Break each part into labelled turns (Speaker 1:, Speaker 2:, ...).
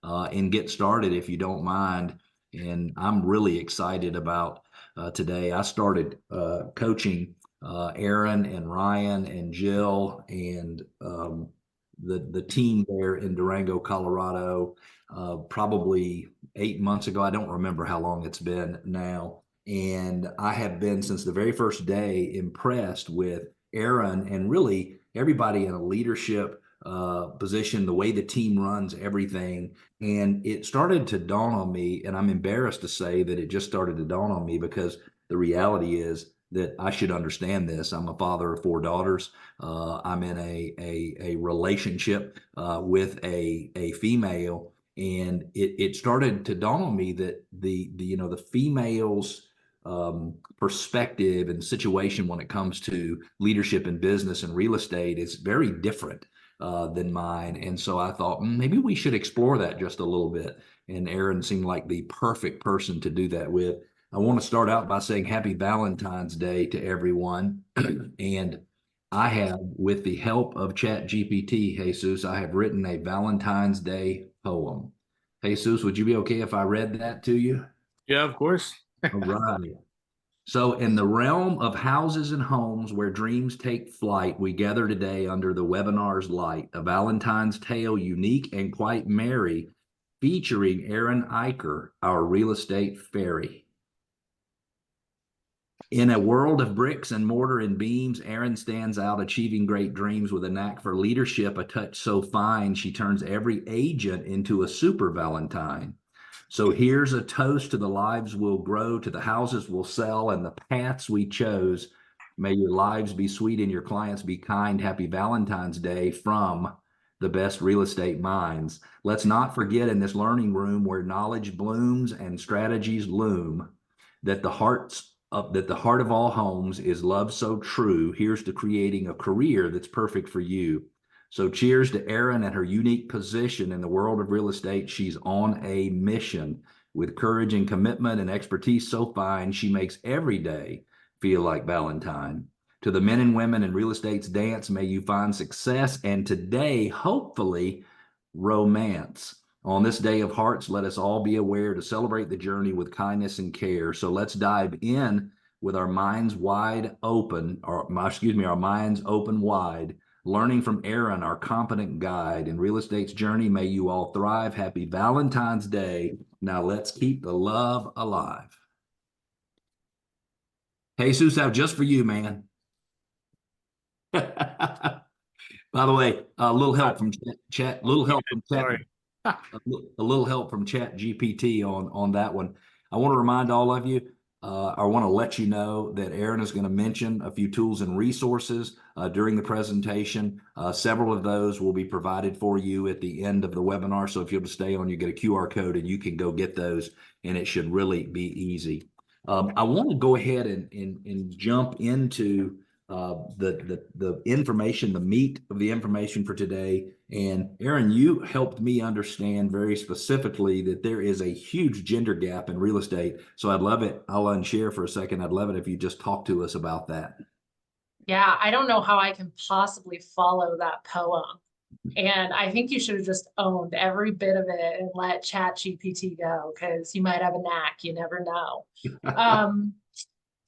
Speaker 1: and get started if you don't mind. And I'm really excited about today. I started coaching Erin and Ryan and Jill and the team there in Durango, Colorado, probably 8 months ago. I don't remember how long it's been now. And I have been since the very first day impressed with Erin and really everybody in a leadership position, the way the team runs everything. And it started to dawn on me, and I'm embarrassed to say that it just started to dawn on me because the reality is that I should understand this. I'm a father of four daughters. I'm in a relationship with a female, and it started to dawn on me that the females perspective and situation when it comes to leadership in business and real estate is very different than mine. And so I thought maybe we should explore that just a little bit. And Erin seemed like the perfect person to do that with. I want to start out by saying happy Valentine's Day to everyone. And I have, with the help of Chat GPT, Jesus, I have written a Valentine's Day poem. Jesus, would you be okay if I read that to you?
Speaker 2: Yeah, of course.
Speaker 1: All right. So, in the realm of houses and homes where dreams take flight, we gather today under the webinar's light, a Valentine's tale unique and quite merry, featuring Erin Eicher, our real estate fairy. In a world of bricks and mortar and beams, Erin stands out, achieving great dreams with a knack for leadership, a touch so fine she turns every agent into a super Valentine. So here's a toast to the lives we'll grow, to the houses we'll sell, and the paths we chose. May your lives be sweet and your clients be kind. Happy Valentine's Day from the best real estate minds. Let's not forget in this learning room where knowledge blooms and strategies loom that the heart of all homes is love so true. Here's to creating a career that's perfect for you. So cheers to Erin and her unique position in the world of real estate. She's on a mission with courage and commitment and expertise so fine, she makes every day feel like Valentine. To the men and women in real estate's dance, may you find success and today, hopefully, romance. On this day of hearts, let us all be aware to celebrate the journey with kindness and care. So let's dive in with our minds wide open, or our minds open wide, learning from Erin, our competent guide in real estate's journey. May you all thrive. Happy Valentine's Day. Now let's keep the love alive. Jesus, out just for you, man. By the way, a little help from chat, a little help from Chat GPT on that one. I want to remind all of you, I want to let you know that Erin is going to mention a few tools and resources during the presentation. Several of those will be provided for you at the end of the webinar. So if you'll just stay on, you get a QR code and you can go get those, and it should really be easy. I want to go ahead and jump into the information, the meat of the information for today. And Erin, you helped me understand very specifically that there is a huge gender gap in real estate. So I'd love it. I'll unshare for a second. I'd love it if you just talk to us about that.
Speaker 3: Yeah, I don't know how I can possibly follow that poem. And I think you should have just owned every bit of it and let Chat GPT go, because you might have a knack. You never know.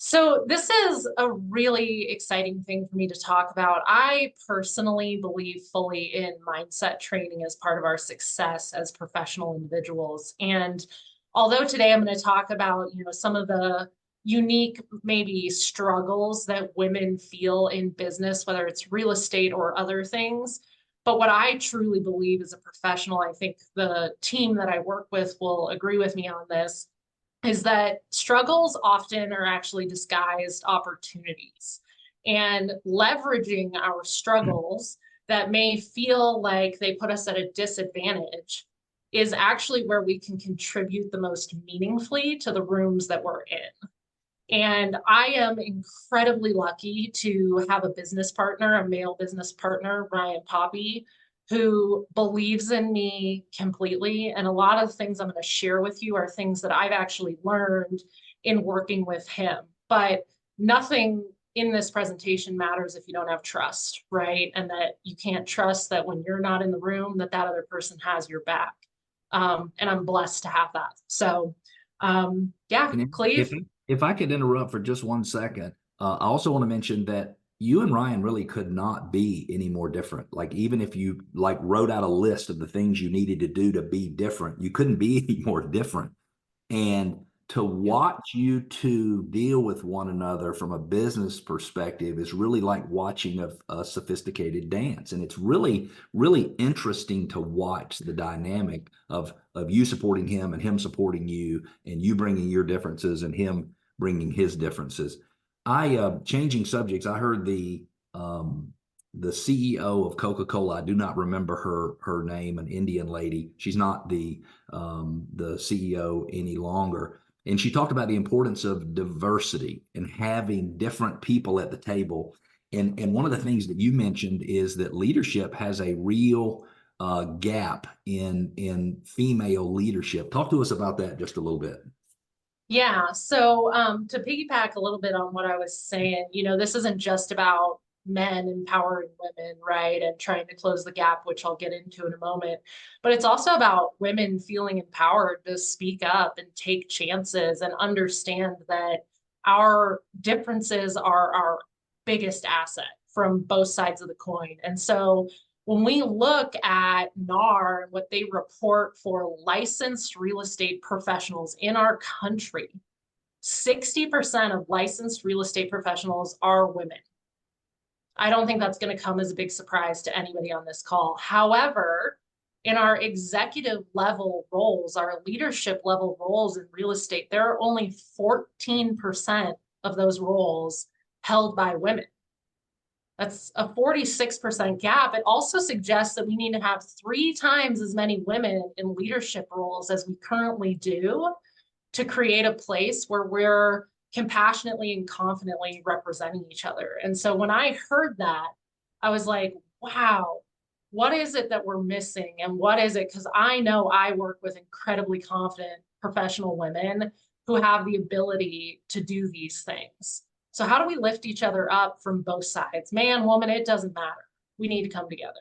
Speaker 3: So this is a really exciting thing for me to talk about. I personally believe fully in mindset training as part of our success as professional individuals. And although today I'm going to talk about, some of the unique maybe struggles that women feel in business, whether it's real estate or other things, but what I truly believe as a professional, I think the team that I work with will agree with me on this, is that struggles often are actually disguised opportunities, and leveraging our struggles that may feel like they put us at a disadvantage is actually where we can contribute the most meaningfully to the rooms that we're in. And I am incredibly lucky to have a business partner, a male business partner, Ryan Poppy, who believes in me completely. And a lot of the things I'm going to share with you are things that I've actually learned in working with him. But nothing in this presentation matters if you don't have trust, right? And that you can't trust that when you're not in the room, that other person has your back. And I'm blessed to have that. So, yeah,
Speaker 1: And
Speaker 3: Cleve.
Speaker 1: if I could interrupt for just 1 second, I also want to mention that you and Ryan really could not be any more different. Like even if you like wrote out a list of the things you needed to do to be different, you couldn't be any more different. And to
Speaker 3: Yep.
Speaker 1: watch you two deal with one another from a business perspective is really like watching a sophisticated dance. And it's really, really interesting to watch the dynamic of you supporting him and him supporting you, and you bringing your differences and him bringing his differences. Changing subjects, I heard the CEO of Coca-Cola. I do not remember her name, an Indian lady. She's not the CEO any longer. And she talked about the importance of diversity and having different people at the table. And one of the things that you mentioned is that leadership has a real gap in female leadership. Talk to us about that just a little bit.
Speaker 3: Yeah. So, to piggyback a little bit on what I was saying, this isn't just about men empowering women, right? And trying to close the gap, which I'll get into in a moment. But it's also about women feeling empowered to speak up and take chances and understand that our differences are our biggest asset from both sides of the coin. And so when we look at NAR and what they report for licensed real estate professionals in our country, 60% of licensed real estate professionals are women. I don't think that's going to come as a big surprise to anybody on this call. However, in our executive level roles, our leadership level roles in real estate, there are only 14% of those roles held by women. That's a 46% gap. It also suggests that we need to have 3 times as many women in leadership roles as we currently do to create a place where we're compassionately and confidently representing each other. And so when I heard that, I was like, wow, what is it that we're missing? And what is it? Because I know I work with incredibly confident professional women who have the ability to do these things. So how do we lift each other up from both sides? Man, woman, it doesn't matter. We need to come together.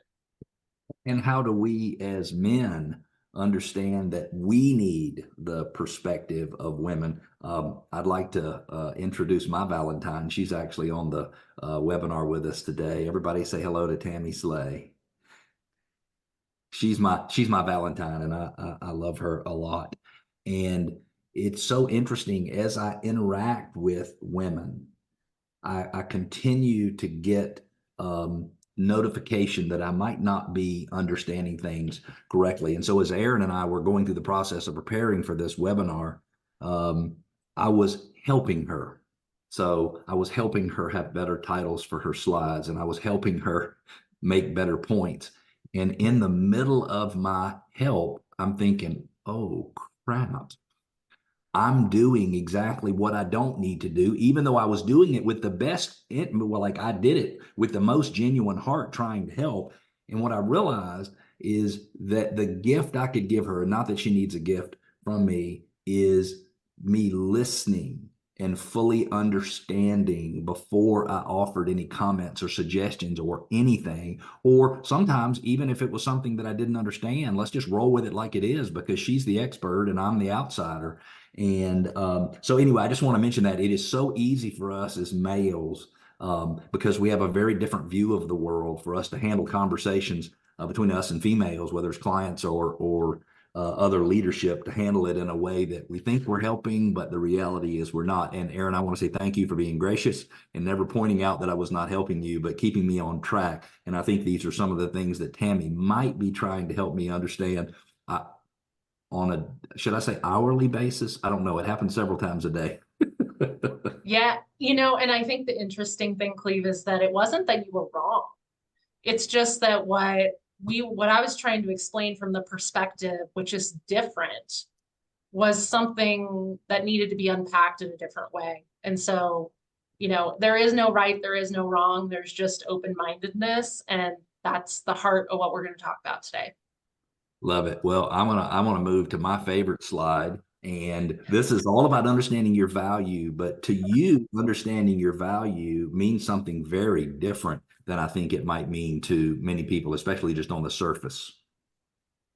Speaker 1: And how do we as men understand that we need the perspective of women? I'd like to introduce my Valentine. She's actually on the webinar with us today. Everybody say hello to Tammy Slay. She's my Valentine, and I love her a lot. And it's so interesting as I interact with women. I continue to get notification that I might not be understanding things correctly. And so as Erin and I were going through the process of preparing for this webinar, um, I was helping her. So I was helping her have better titles for her slides, and I was helping her make better points. And in the middle of my help, I'm thinking, oh crap, I'm doing exactly what I don't need to do, even though I was doing it with the best, well, like I did it with the most genuine heart trying to help. And what I realized is that the gift I could give her, not that she needs a gift from me, is me listening and fully understanding before I offered any comments or suggestions or anything. Or sometimes, even if it was something that I didn't understand, let's just roll with it like it is because she's the expert and I'm the outsider. And so, anyway, I just want to mention that it is so easy for us as males because we have a very different view of the world for us to handle conversations between us and females, whether it's clients or other leadership, to handle it in a way that we think we're helping, but the reality is we're not. And Erin, I want to say thank you for being gracious and never pointing out that I was not helping you, but keeping me on track. And I think these are some of the things that Tammy might be trying to help me understand. On a, should I say hourly basis? I don't know. It happens several times a day.
Speaker 3: Yeah, and I think the interesting thing, Cleve, is that it wasn't that you were wrong. It's just that what I was trying to explain from the perspective, which is different, was something that needed to be unpacked in a different way. And so, there is no right, there is no wrong, there's just open-mindedness, and that's the heart of what we're going to talk about today.
Speaker 1: Love it. Well, I'm gonna move to my favorite slide. And this is all about understanding your value, but to you, understanding your value means something very different than I think it might mean to many people, especially just on the surface.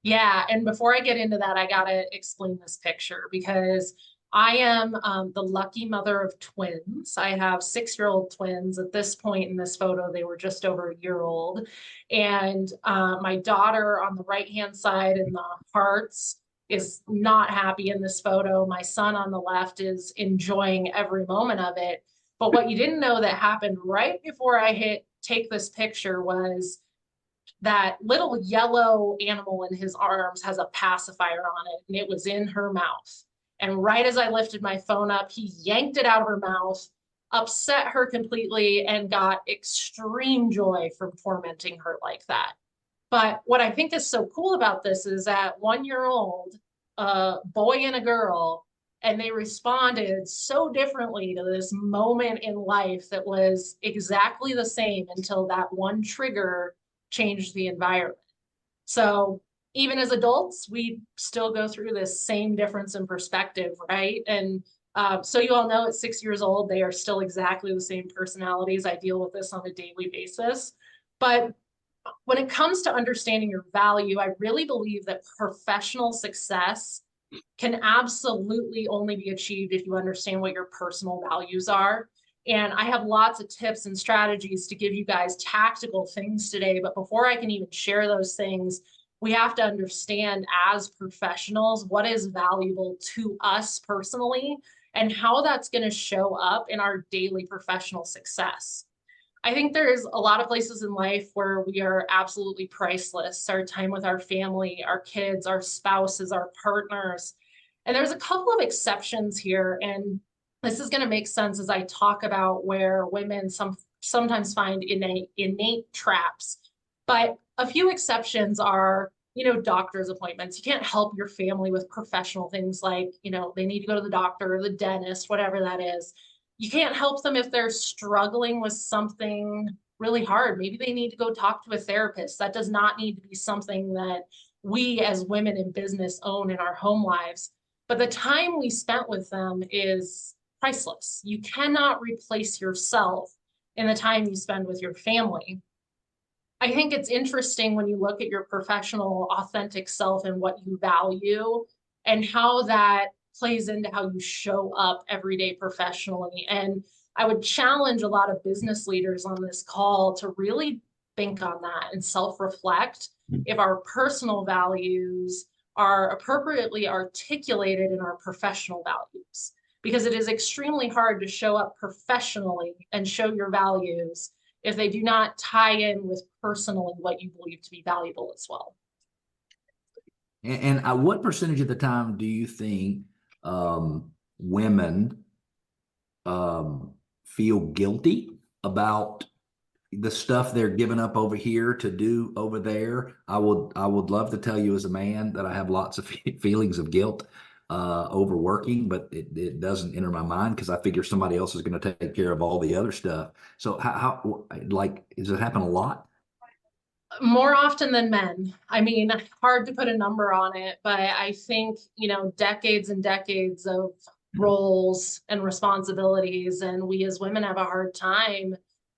Speaker 3: Yeah, and before I get into that, I gotta explain this picture because I am the lucky mother of twins. I have 6-year-old twins. At this point in this photo, they were just over a year old. And my daughter on the right-hand side in the hearts is not happy in this photo. My son on the left is enjoying every moment of it. But what you didn't know that happened right before I hit take this picture was that little yellow animal in his arms has a pacifier on it, and it was in her mouth. And right as I lifted my phone up, he yanked it out of her mouth, upset her completely, and got extreme joy from tormenting her like that. But what I think is so cool about this is that 1 year old, a boy and a girl, and they responded so differently to this moment in life that was exactly the same until that one trigger changed the environment. So even as adults, we still go through this same difference in perspective, right? And so you all know at 6 years old, they are still exactly the same personalities. I deal with this on a daily basis. But when it comes to understanding your value, I really believe that professional success can absolutely only be achieved if you understand what your personal values are. And I have lots of tips and strategies to give you guys tactical things today. But before I can even share those things, we have to understand as professionals what is valuable to us personally and how that's going to show up in our daily professional success. I think there's a lot of places in life where we are absolutely priceless. Our time with our family, our kids, our spouses, our partners. And there's a couple of exceptions here. And this is going to make sense as I talk about where women sometimes find innate traps. But a few exceptions are, doctor's appointments. You can't help your family with professional things like, they need to go to the doctor or the dentist, whatever that is. You can't help them if they're struggling with something really hard. Maybe they need to go talk to a therapist. That does not need to be something that we as women in business own in our home lives. But the time we spent with them is priceless. You cannot replace yourself in the time you spend with your family. I think it's interesting when you look at your professional, authentic self and what you value and how that plays into how you show up every day professionally. And I would challenge a lot of business leaders on this call to really think on that and self-reflect if our personal values are appropriately articulated in our professional values. Because it is extremely hard to show up professionally and show your values if they do not tie in with personally what you believe to be valuable as well.
Speaker 1: And what percentage of the time do you think women feel guilty about the stuff they're giving up over here to do over there? I would love to tell you as a man that I have lots of feelings of guilt over working, but it doesn't enter my mind because I figure somebody else is going to take care of all the other stuff. So how like does it happen a lot?
Speaker 3: More often than men. I mean, hard to put a number on it, but I think, decades and decades of roles and responsibilities, and we as women have a hard time,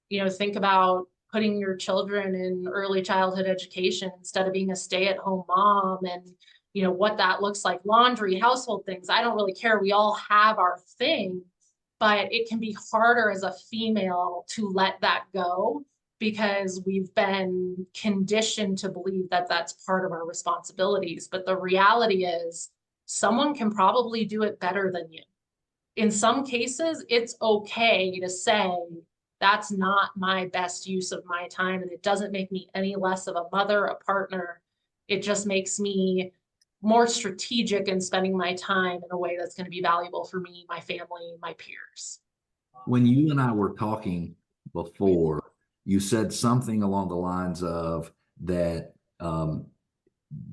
Speaker 3: think about putting your children in early childhood education instead of being a stay-at-home mom and, what that looks like, laundry, household things. I don't really care. We all have our thing, but it can be harder as a female to let that go because we've been conditioned to believe that that's part of our responsibilities. But the reality is someone can probably do it better than you. In some cases, it's okay to say, that's not my best use of my time. And it doesn't make me any less of a mother, a partner. It just makes me more strategic in spending my time in a way that's going to be valuable for me, my family, my peers.
Speaker 1: When you and I were talking before, you said something along the lines of that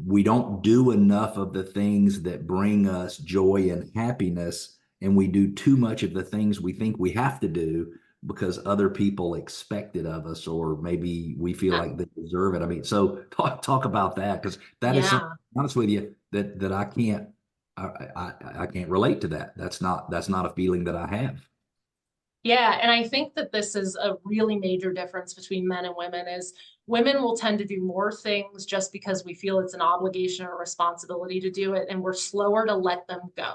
Speaker 1: we don't do enough of the things that bring us joy and happiness, and we do too much of the things we think we have to do because other people expect it of us, or maybe we feel like they deserve it. I mean, so talk about that because that is something, honest with you, that I can't relate to that. That's not a feeling that I have.
Speaker 3: Yeah, and I think that this is a really major difference between men and women is women will tend to do more things just because we feel it's an obligation or responsibility to do it, and we're slower to let them go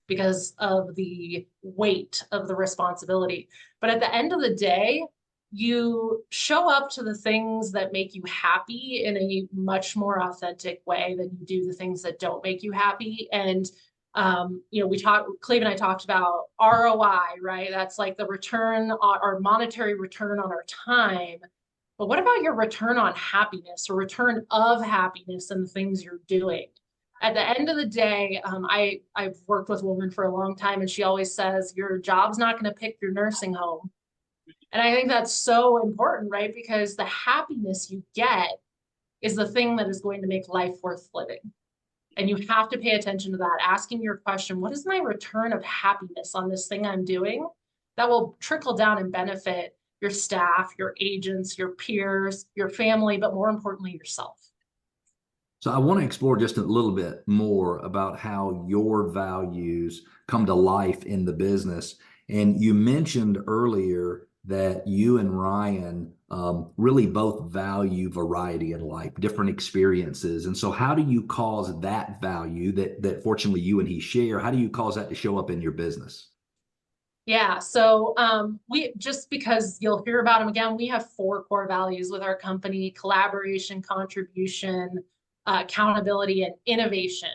Speaker 3: because of the weight of the responsibility. But at the end of the day, you show up to the things that make you happy in a much more authentic way than you do the things that don't make you happy. And we talked, Cleve and I talked about ROI, right? That's like the return on our monetary return on our time. But what about your return on happiness or return of happiness and the things you're doing? At the end of the day, I've worked with a woman for a long time, and she always says, your job's not going to pick your nursing home. And I think that's so important, right? Because the happiness you get is the thing that is going to make life worth living. And you have to pay attention to that, asking your question, what is my return of happiness on this thing I'm doing? That will trickle down and benefit your staff, your agents, your peers, your family, but more importantly, yourself.
Speaker 1: So I want to explore just a little bit more about how your values come to life in the business. And you mentioned earlier that you and Ryan really both value variety in life, different experiences. And so how do you cause that value that fortunately you and he share, how do you cause that to show up in your business?
Speaker 3: Yeah, so we just because you'll hear about them again, we have 4 core values with our company: collaboration, contribution, accountability, and innovation.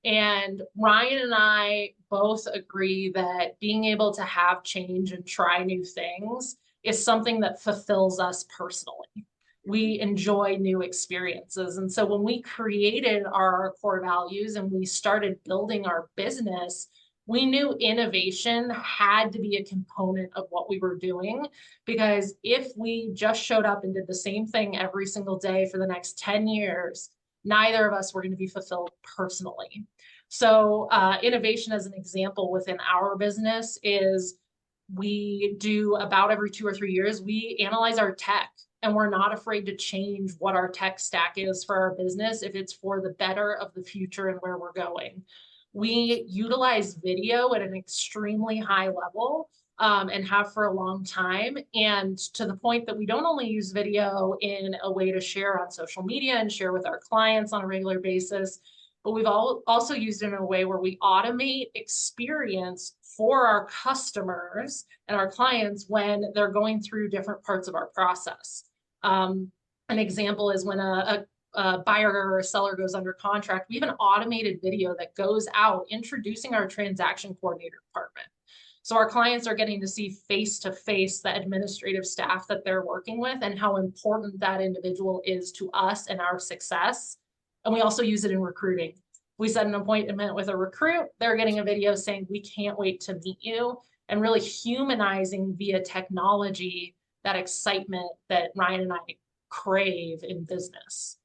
Speaker 3: And Ryan and I both agree that being able to have change and try new things is something that fulfills us personally. We enjoy new experiences. And so when we created our core values and we started building our business, we knew innovation had to be a component of what we were doing, because if we just showed up and did the same thing every single day for the next 10 years, neither of us were going to be fulfilled personally. So innovation, as an example within our business, is we do about every 2 or 3 years, we analyze our tech, and we're not afraid to change what our tech stack is for our business if it's for the better of the future and where we're going. We utilize video at an extremely high level, and have for a long time. And to the point that we don't only use video in a way to share on social media and share with our clients on a regular basis, but we've also used it in a way where we automate experience for our customers and our clients when they're going through different parts of our process. An example is when a buyer or a seller goes under contract, we have an automated video that goes out introducing our transaction coordinator department. So our clients are getting to see face to face the administrative staff that they're working with and how important that individual is to us and our success. And we also use it in recruiting. We set an appointment with a recruit, they're getting a video saying, we can't wait to meet you, and really humanizing via technology that excitement that Ryan and I crave in business.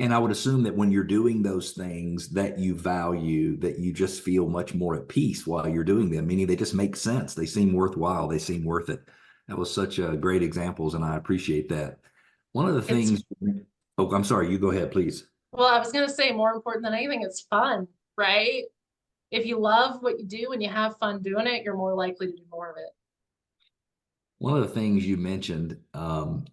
Speaker 1: And I would assume that when you're doing those things that you value, that you just feel much more at peace while you're doing them, meaning they just make sense. They seem worthwhile. They seem worth it. That was such a great examples, and I appreciate that. One of the
Speaker 3: It's,
Speaker 1: things, oh, I'm sorry, you go ahead, please.
Speaker 3: well, I was going to say, more important than anything, it's fun, right? If you love what you do and you have fun doing it, you're more likely to do more of it.
Speaker 1: One of the things you mentioned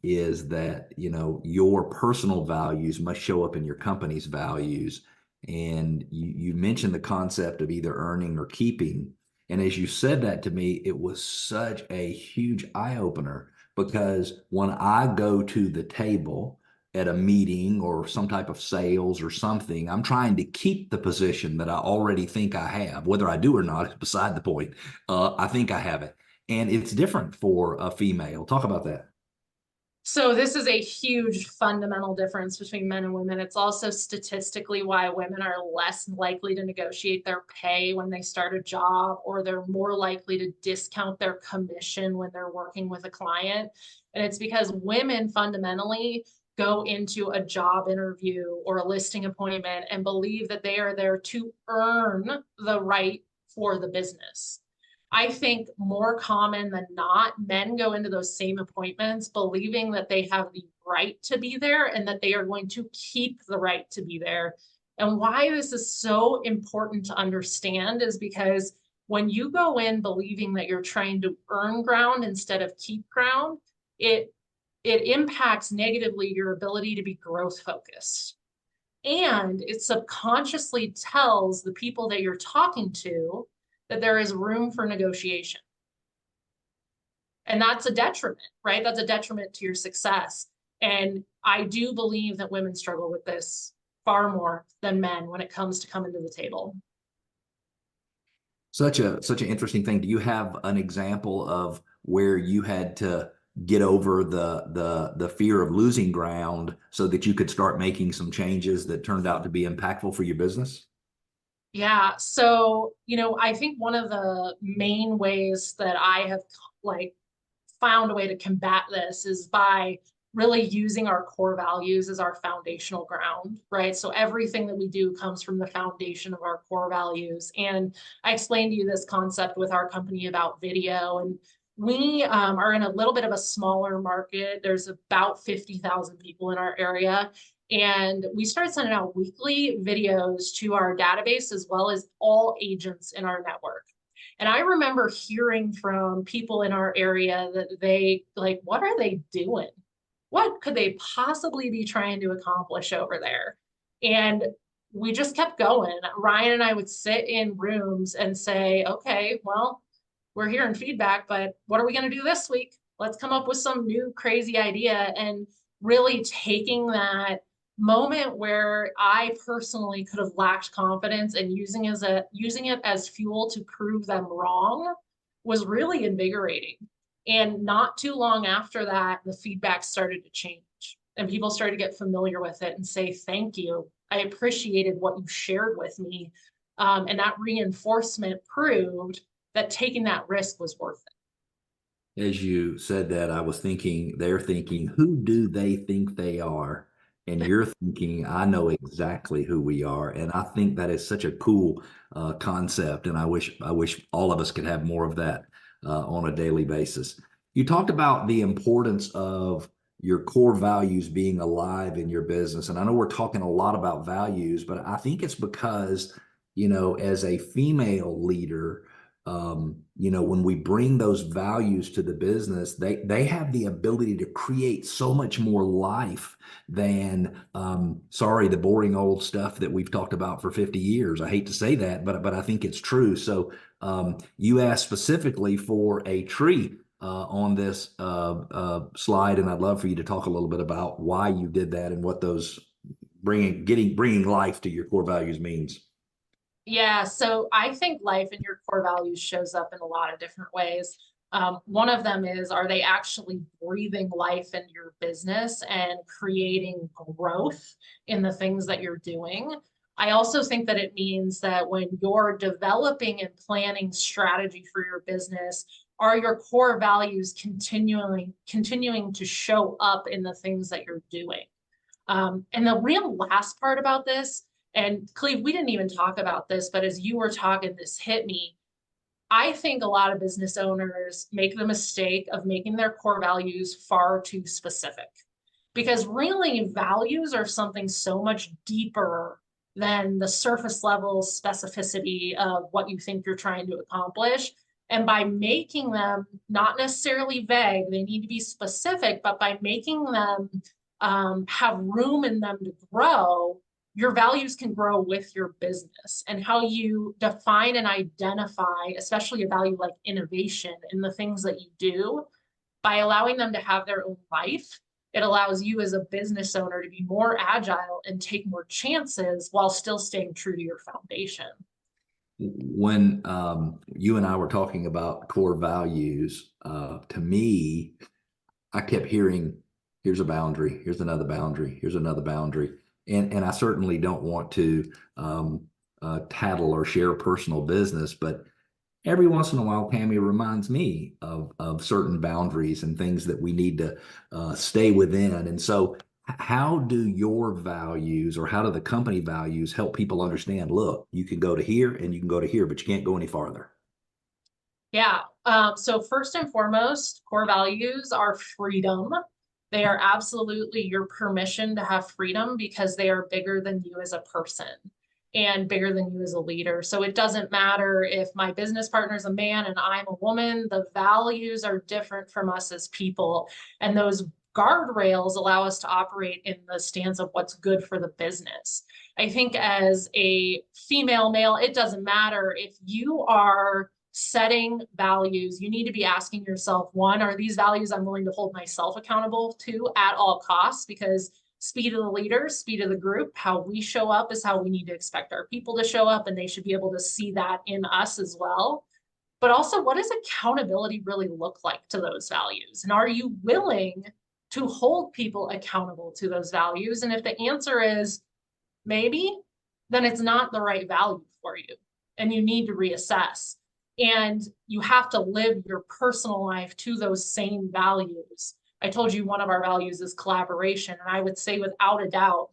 Speaker 1: is that your personal values must show up in your company's values, and you mentioned the concept of either earning or keeping. And as you said that to me, it was such a huge eye opener because when I go to the table at a meeting or some type of sales or something, I'm trying to keep the position that I already think I have. Whether I do or not is beside the point. I think I have it. And it's different for a female. Talk about that.
Speaker 3: So this is a huge fundamental difference between men and women. It's also statistically why women are less likely to negotiate their pay when they start a job, or they're more likely to discount their commission when they're working with a client. And it's because women fundamentally go into a job interview or a listing appointment and believe that they are there to earn the right for the business. I think more common than not, men go into those same appointments believing that they have the right to be there and that they are going to keep the right to be there. And why this is so important to understand is because When you go in believing that you're trying to earn ground instead of keep ground, it impacts negatively your ability to be growth focused. And it subconsciously tells the people that you're talking to that there is room for negotiation. And that's a detriment, right? That's a detriment to your success. And I do believe that women struggle with this far more than men when it comes to coming to the table.
Speaker 1: Such an interesting thing. Do you have an example of where you had to get over the fear of losing ground so that you could start making some changes that turned out to be impactful for your business?
Speaker 3: Yeah. So, I think one of the main ways that I have like found a way to combat this is by really using our core values as our foundational ground, right? So everything that we do comes from the foundation of our core values. And I explained to you this concept with our company about video. And we are in a little bit of a smaller market. There's about 50,000 people in our area. And we started sending out weekly videos to our database as well as all agents in our network. And I remember hearing from people in our area that they like, what are they doing? What could they possibly be trying to accomplish over there? And we just kept going. Ryan and I would sit in rooms and say, okay, well, we're hearing feedback, but what are we going to do this week? Let's come up with some new crazy idea. And really taking that moment where I personally could have lacked confidence and using it as fuel to prove them wrong was really invigorating. And not too long after that, the feedback started to change and people started to get familiar with it and say, thank you. I appreciated what you shared with me. And that reinforcement proved that taking that risk was worth it.
Speaker 1: As you said that, I was thinking, they're thinking, who do they think they are? And you're thinking, I know exactly who we are. And I think that is such a cool concept. And I wish all of us could have more of that on a daily basis. You talked about the importance of your core values being alive in your business. And I know we're talking a lot about values, but I think it's because, as a female leader, when we bring those values to the business, they have the ability to create so much more life than sorry, the boring old stuff that we've talked about for 50 years. I hate to say that, but I think it's true. So you asked specifically for a tree on this slide, and I'd love for you to talk a little bit about why you did that and what those bringing life to your core values means.
Speaker 3: Yeah, so I think life in your core values shows up in a lot of different ways. One of them is, are they actually breathing life into your business and creating growth in the things that you're doing? I also think that it means that when you're developing and planning strategy for your business, are your core values continuing to show up in the things that you're doing? And the real last part about this, and Cleve, we didn't even talk about this, but as you were talking, this hit me. I think a lot of business owners make the mistake of making their core values far too specific. Because really, values are something so much deeper than the surface level specificity of what you think you're trying to accomplish. And by making them not necessarily vague, they need to be specific, but by making them have room in them to grow, your values can grow with your business. And how you define and identify, especially a value like innovation in the things that you do, by allowing them to have their own life, it allows you as a business owner to be more agile and take more chances while still staying true to your foundation.
Speaker 1: When you and I were talking about core values, to me, I kept hearing, here's a boundary, here's another boundary, here's another boundary. And I certainly don't want to tattle or share personal business, but every once in a while, Tammy reminds me of certain boundaries and things that we need to stay within. And so, how do your values or how do the company values help people understand, look, you can go to here and you can go to here, but you can't go any farther?
Speaker 3: Yeah. So first and foremost, core values are freedom. They are absolutely your permission to have freedom because they are bigger than you as a person. and bigger than you as a leader. So it doesn't matter if my business partner is a man and I'm a woman, the values are different from us as people. And those guardrails allow us to operate in the stance of what's good for the business. I think as a female, male, it doesn't matter if you are setting values, you need to be asking yourself, one, are these values I'm willing to hold myself accountable to at all costs? Because speed of the leader, speed of the group, how we show up is how we need to expect our people to show up, and they should be able to see that in us as well. But also, what does accountability really look like to those values? And are you willing to hold people accountable to those values? And if the answer is maybe, then it's not the right value for you, and you need to reassess. And you have to live your personal life to those same values. I told you one of our values is collaboration. And I would say without a doubt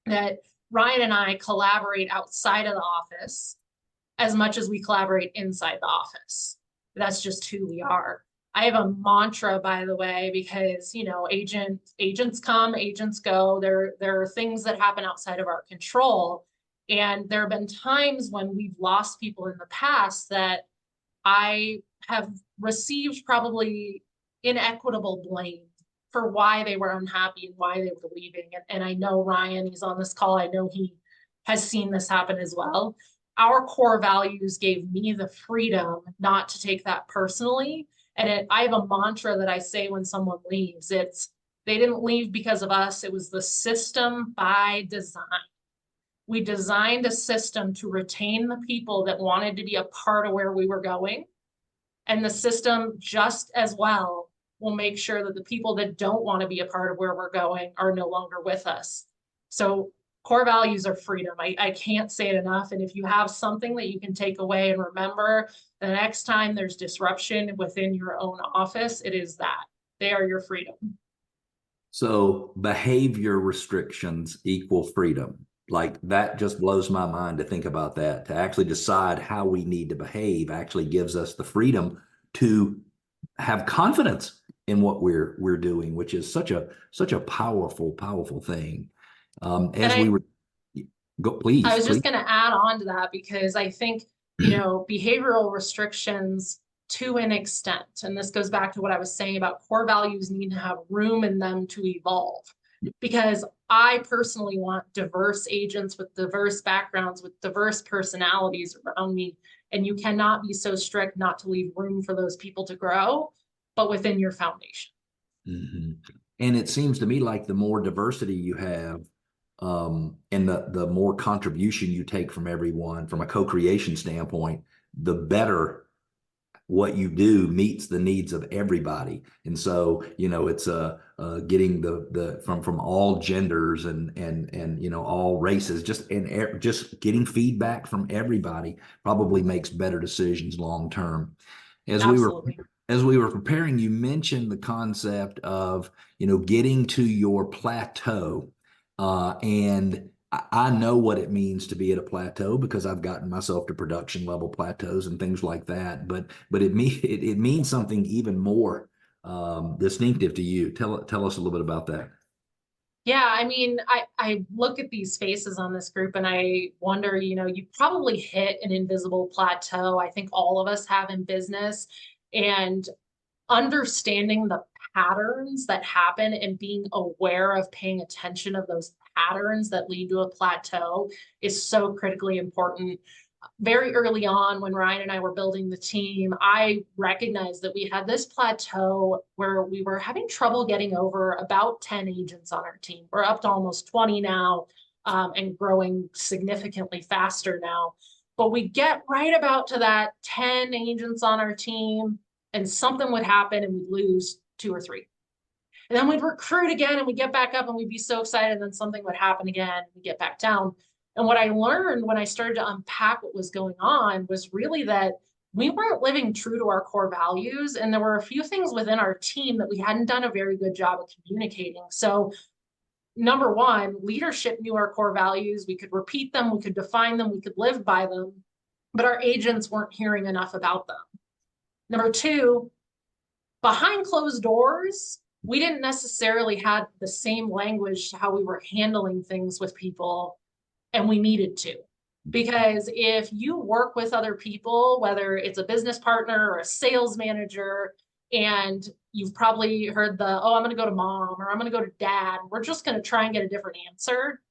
Speaker 3: that Ryan and I collaborate outside of the office as much as we collaborate inside the office. That's just who we are. I have a mantra, by the way, because, you know, agents come, agents go. There are things that happen outside of our control. And there have been times when we've lost people in the past that I have received probably inequitable blame for why they were unhappy and why they were leaving. And I know Ryan, he's on this call. I know he has seen this happen as well. Our core values gave me the freedom not to take that personally. And I have a mantra that I say when someone leaves. It's, they didn't leave because of us. It was the system by design. We designed a system to retain the people that wanted to be a part of where we were going. And the system just as well will make sure that the people that don't want to be a part of where we're going are no longer with us. So core values are freedom. I can't say it enough. And if you have something that you can take away and remember, the next time there's disruption within your own office, it is that. They are your freedom.
Speaker 1: So behavior restrictions equal freedom. Like that just blows my mind to think about that. To actually decide how we need to behave actually gives us the freedom to have confidence in what we're doing, which is such a powerful thing. As we were, go please.
Speaker 3: I was
Speaker 1: please.
Speaker 3: just going to add on to that because I think, you know, behavioral restrictions to an extent, and this goes back to what I was saying about core values need to have room in them to evolve. Because I personally want diverse agents with diverse backgrounds, with diverse personalities around me. And you cannot be so strict not to leave room for those people to grow, but within your foundation.
Speaker 1: Mm-hmm. And it seems to me like the more diversity you have, and the more contribution you take from everyone from a co-creation standpoint, the better what you do meets the needs of everybody. And so, you know, it's getting the from all genders and you know, all races, just getting feedback from everybody probably makes better decisions long term. As
Speaker 3: Absolutely.
Speaker 1: as we were preparing, you mentioned the concept of, you know, getting to your plateau. And I know what it means to be at a plateau because I've gotten myself to production level plateaus and things like that. But it means something even more distinctive to you. Tell us a little bit about that.
Speaker 3: Yeah, I mean, I look at these faces on this group and I wonder, you know, you probably hit an invisible plateau. I think all of us have in business, and understanding the patterns that happen and being aware of paying attention of those patterns that lead to a plateau is so critically important. Very early on, when Ryan and I were building the team, I recognized that we had this plateau where we were having trouble getting over about 10 agents on our team. We're up to almost 20 now, and growing significantly faster now. But we get right about to that 10 agents on our team, and something would happen and we'd lose 2 or 3. And then we'd recruit again and we'd get back up and we'd be so excited. And then something would happen again and we'd get back down. And what I learned when I started to unpack what was going on was really that we weren't living true to our core values. And there were a few things within our team that we hadn't done a very good job of communicating. So number one, leadership knew our core values. We could repeat them, we could define them, we could live by them, but our agents weren't hearing enough about them. Number two, behind closed doors, we didn't necessarily have the same language to how we were handling things with people, and we needed to. Because if you work with other people, whether it's a business partner or a sales manager, and you've probably heard the, oh, I'm going to go to mom or I'm going to go to dad, we're just going to try and get a different answer.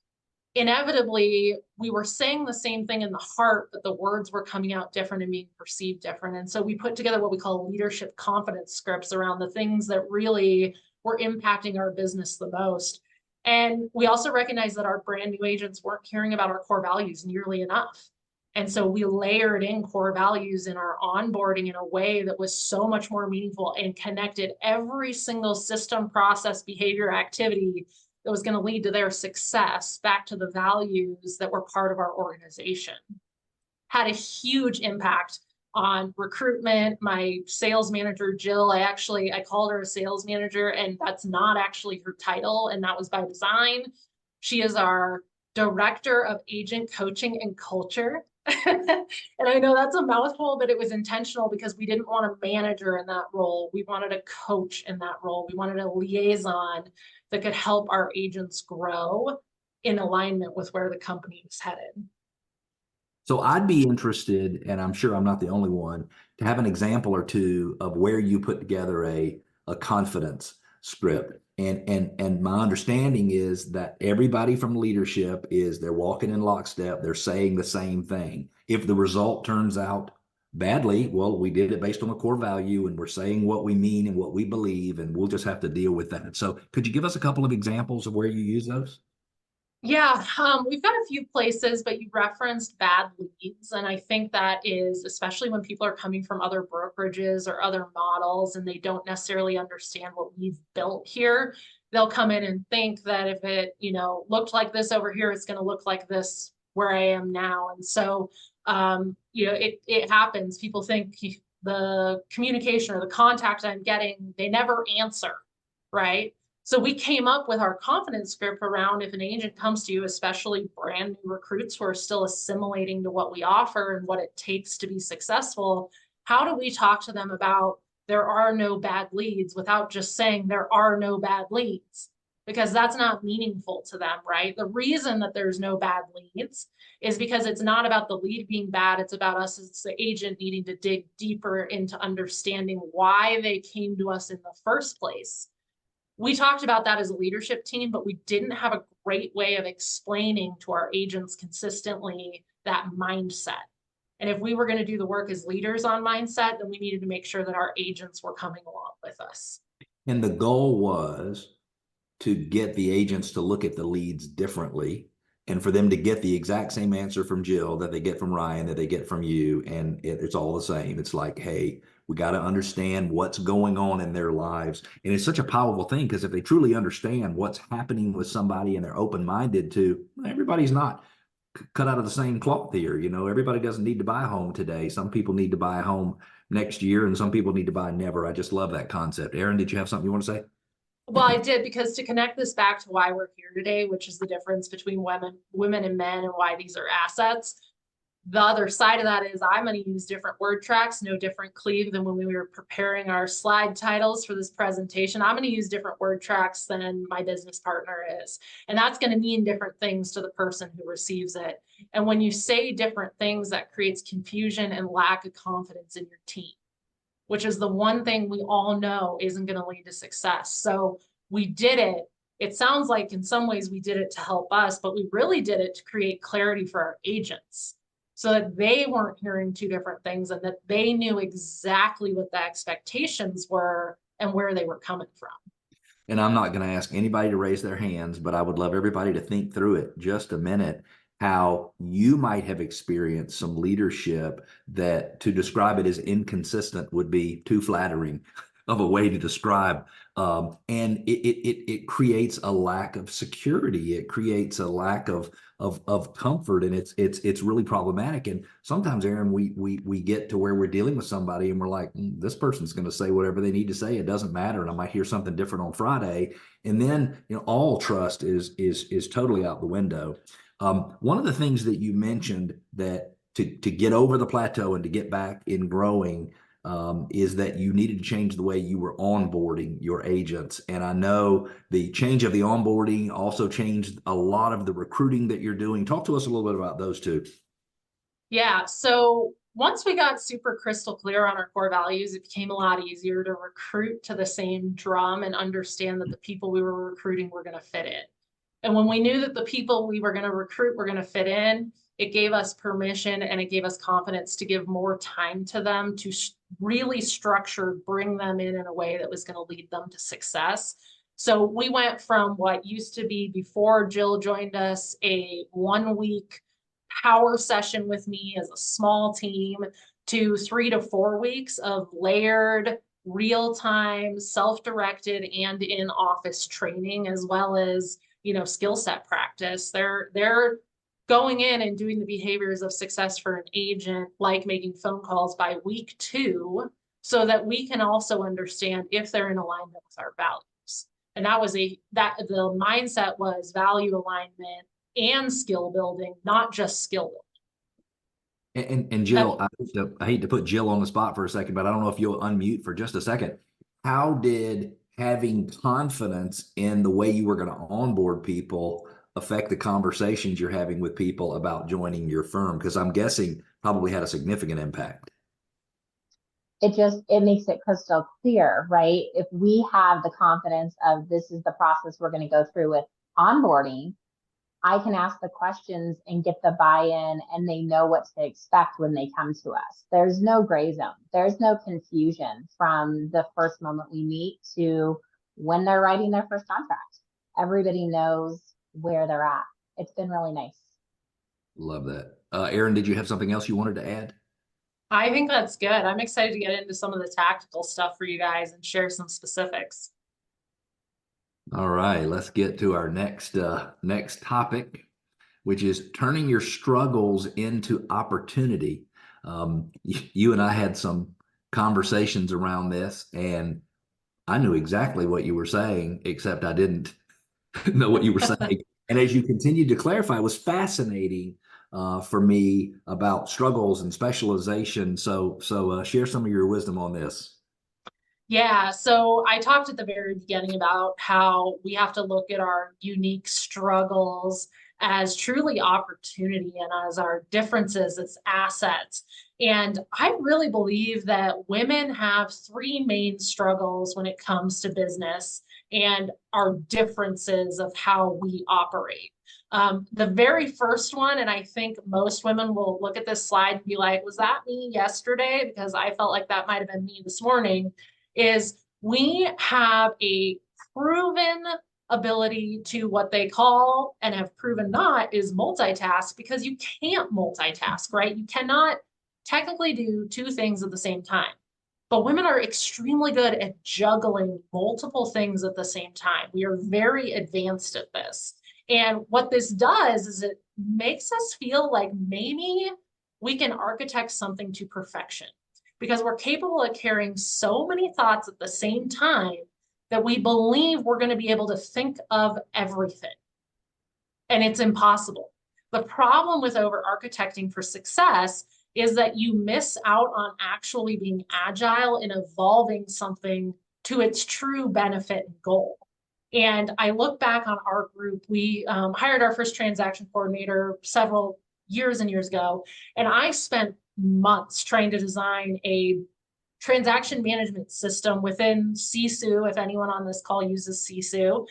Speaker 3: Inevitably, we were saying the same thing in the heart, but the words were coming out different and being perceived different. And so we put together what we call leadership confidence scripts around the things that really were impacting our business the most. And we also recognized that our brand new agents weren't caring about our core values nearly enough. And so we layered in core values in our onboarding in a way that was so much more meaningful and connected every single system, process, behavior, activity that was going to lead to their success back to the values that were part of our organization. Had a huge impact on recruitment. My sales manager, Jill, I called her a sales manager, and that's not actually her title, and that was by design. She is our director of agent coaching and culture. And I know that's a mouthful, but it was intentional because we didn't want a manager in that role. We wanted a coach in that role. We wanted a liaison that could help our agents grow in alignment with where the company is headed.
Speaker 1: So I'd be interested, and I'm sure I'm not the only one, to have an example or two of where you put together a confidence script. And my understanding is that everybody from leadership they're walking in lockstep, they're saying the same thing. If the result turns out badly, well, we did it based on a core value and we're saying what we mean and what we believe, and we'll just have to deal with that. So could you give us a couple of examples of where you use those?
Speaker 3: Yeah, we've got a few places, but you referenced bad leads. And I think that is, especially when people are coming from other brokerages or other models and they don't necessarily understand what we've built here, they'll come in and think that if it, looked like this over here, it's going to look like this where I am now. And so, it happens. People think the communication or the contact I'm getting, they never answer, right? So we came up with our confidence script around if an agent comes to you, especially brand new recruits who are still assimilating to what we offer and what it takes to be successful, how do we talk to them about there are no bad leads without just saying there are no bad leads? Because that's not meaningful to them, right? The reason that there's no bad leads is because it's not about the lead being bad. It's about us as the agent needing to dig deeper into understanding why they came to us in the first place. We talked about that as a leadership team, but we didn't have a great way of explaining to our agents consistently that mindset. And if we were going to do the work as leaders on mindset, then we needed to make sure that our agents were coming along with us.
Speaker 1: And the goal was to get the agents to look at the leads differently and for them to get the exact same answer from Jill that they get from Ryan, that they get from you. And it's all the same. It's like, hey, we got to understand what's going on in their lives. And it's such a powerful thing because if they truly understand what's happening with somebody and they're open-minded to, everybody's not cut out of the same cloth here. Everybody doesn't need to buy a home today. Some people need to buy a home next year and some people need to buy never. I just love that concept. Erin, did you have something you want to say?
Speaker 3: Well, I did, because to connect this back to why we're here today, which is the difference between women and men and why these are assets. The other side of that is I'm going to use different word tracks, no different, Cleve, than when we were preparing our slide titles for this presentation. I'm going to use different word tracks than my business partner is. And that's going to mean different things to the person who receives it. And when you say different things, that creates confusion and lack of confidence in your team, which is the one thing we all know isn't going to lead to success. So we did it. It sounds like in some ways we did it to help us, but we really did it to create clarity for our agents so that they weren't hearing two different things and that they knew exactly what the expectations were and where they were coming from.
Speaker 1: And I'm not going to ask anybody to raise their hands, but I would love everybody to think through it just a minute, how you might have experienced some leadership that to describe it as inconsistent would be too flattering of a way to describe. And it creates a lack of security. It creates a lack of comfort, and it's really problematic. And sometimes, Erin, we get to where we're dealing with somebody and we're like, this person's going to say whatever they need to say. It doesn't matter, and I might hear something different on Friday. And then all trust is totally out the window. One of the things that you mentioned that to get over the plateau and to get back in growing is that you needed to change the way you were onboarding your agents. And I know the change of the onboarding also changed a lot of the recruiting that you're doing. Talk to us a little bit about those two.
Speaker 3: Yeah. So once we got super crystal clear on our core values, it became a lot easier to recruit to the same drum and understand that the people we were recruiting were going to fit in. And when we knew that the people we were going to recruit were going to fit in, it gave us permission and it gave us confidence to give more time to them to really structure, bring them in a way that was going to lead them to success. So we went from what used to be, before Jill joined us, a 1 week power session with me as a small team, to 3 to 4 weeks of layered, real-time, self-directed, and in-office training, as well as, skill set practice. They're going in and doing the behaviors of success for an agent, like making phone calls, by week 2, so that we can also understand if they're in alignment with our values. And the mindset was value alignment and skill building, not just skill
Speaker 1: And
Speaker 3: building.
Speaker 1: Jill, I hate to put Jill on the spot for a second, but I don't know if you'll unmute for just a second. How did having confidence in the way you were going to onboard people affect the conversations you're having with people about joining your firm? Because I'm guessing probably had a significant impact.
Speaker 2: It makes it crystal clear, right? If we have the confidence of this is the process we're going to go through with onboarding, I can ask the questions and get the buy-in, and they know what to expect when they come to us. There's no gray zone. There's no confusion from the first moment we meet to when they're writing their first contract. Everybody knows where they're at. It's been really nice.
Speaker 1: Love that. Erin, did you have something else you wanted to add?
Speaker 3: I think that's good. I'm excited to get into some of the tactical stuff for you guys and share some specifics.
Speaker 1: All right, let's get to our next topic, which is turning your struggles into opportunity. You and I had some conversations around this, and I knew exactly what you were saying, except I didn't know what you were saying. And as you continued to clarify, it was fascinating for me about struggles and specialization. So share some of your wisdom on this.
Speaker 3: Yeah, so I talked at the very beginning about how we have to look at our unique struggles as truly opportunity and as our differences as assets. And I really believe that women have 3 main struggles when it comes to business and our differences of how we operate. The very first one, and I think most women will look at this slide and be like, was that me yesterday? Because I felt like that might have been me this morning, is we have a proven ability to what they call, and have proven not, is multitask, because you can't multitask, right? You cannot technically do 2 things at the same time. But women are extremely good at juggling multiple things at the same time. We are very advanced at this. And what this does is it makes us feel like maybe we can architect something to perfection, because we're capable of carrying so many thoughts at the same time that we believe we're going to be able to think of everything. And it's impossible. The problem with over-architecting for success is that you miss out on actually being agile and evolving something to its true benefit and goal. And I look back on our group, we hired our first transaction coordinator several years and years ago, and I spent months trying to design a transaction management system within Sisu, if anyone on this call uses Sisu,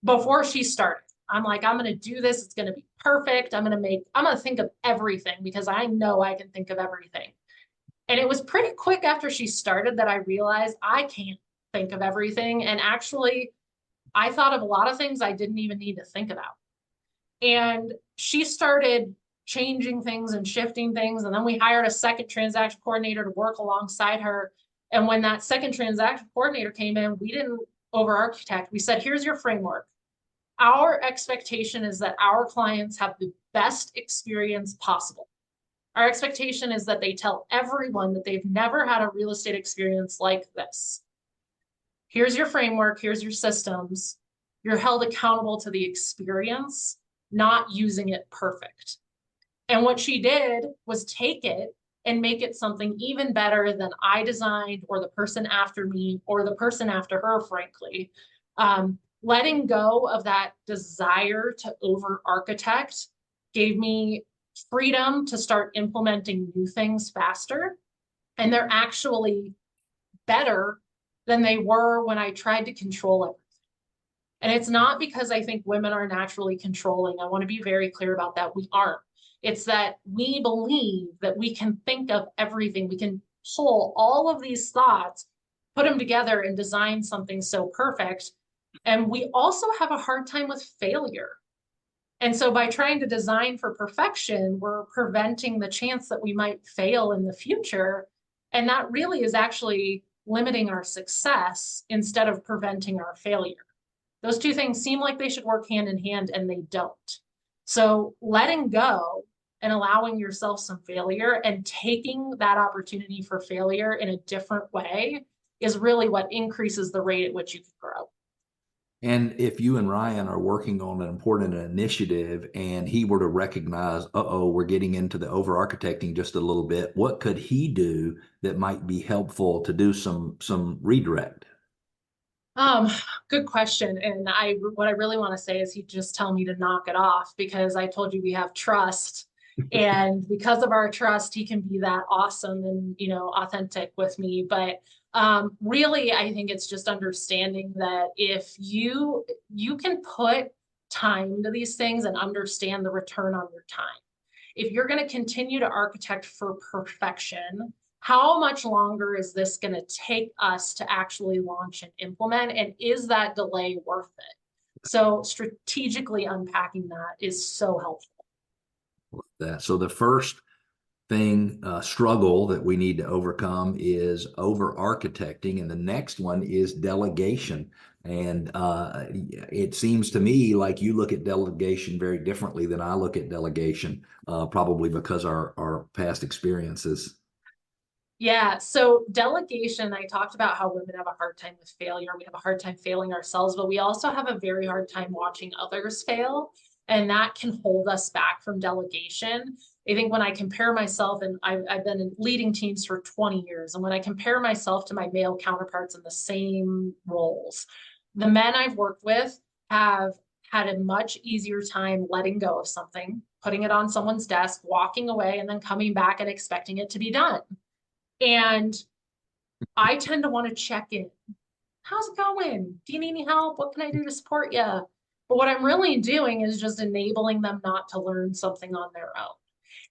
Speaker 3: before she started. I'm like, I'm going to do this. It's going to be perfect. I'm going to think of everything, because I know I can think of everything. And it was pretty quick after she started that I realized I can't think of everything. And actually, I thought of a lot of things I didn't even need to think about. And she started changing things and shifting things. And then we hired a second transaction coordinator to work alongside her. And when that second transaction coordinator came in, we didn't over-architect. We said, here's your framework. Our expectation is that our clients have the best experience possible. Our expectation is that they tell everyone that they've never had a real estate experience like this. Here's your framework, here's your systems. You're held accountable to the experience, not using it perfect. And what she did was take it and make it something even better than I designed, or the person after me, or the person after her, frankly. Letting go of that desire to over-architect gave me freedom to start implementing new things faster. And they're actually better than they were when I tried to control everything. And it's not because I think women are naturally controlling. I want to be very clear about that. We aren't. It's that we believe that we can think of everything. We can pull all of these thoughts, put them together, and design something so perfect. And we also have a hard time with failure. And so by trying to design for perfection, we're preventing the chance that we might fail in the future. And that really is actually limiting our success instead of preventing our failure. Those two things seem like they should work hand in hand, and they don't. So letting go and allowing yourself some failure and taking that opportunity for failure in a different way is really what increases the rate at which you can grow.
Speaker 1: And if you and Ryan are working on an important initiative and he were to recognize, uh-oh, we're getting into the over-architecting just a little bit, what could he do that might be helpful to do some redirect?
Speaker 3: Good question. And what I really want to say is he'd just tell me to knock it off, because I told you we have trust. And because of our trust, he can be that awesome and, authentic with me. But really, I think it's just understanding that if you can put time to these things and understand the return on your time. If you're going to continue to architect for perfection, how much longer is this going to take us to actually launch and implement? And is that delay worth it? So strategically unpacking that is so helpful.
Speaker 1: So the first thing, struggle that we need to overcome is over architecting, and the next one is delegation. And it seems to me like you look at delegation very differently than I look at delegation, probably because our past experiences.
Speaker 3: Yeah, so delegation, I talked about how women have a hard time with failure. We have a hard time failing ourselves, but we also have a very hard time watching others fail. And that can hold us back from delegation. I think when I compare myself, and I've been in leading teams for 20 years, and when I compare myself to my male counterparts in the same roles, the men I've worked with have had a much easier time letting go of something, putting it on someone's desk, walking away, and then coming back and expecting it to be done. And I tend to want to check in. How's it going? Do you need any help? What can I do to support you? But what I'm really doing is just enabling them not to learn something on their own.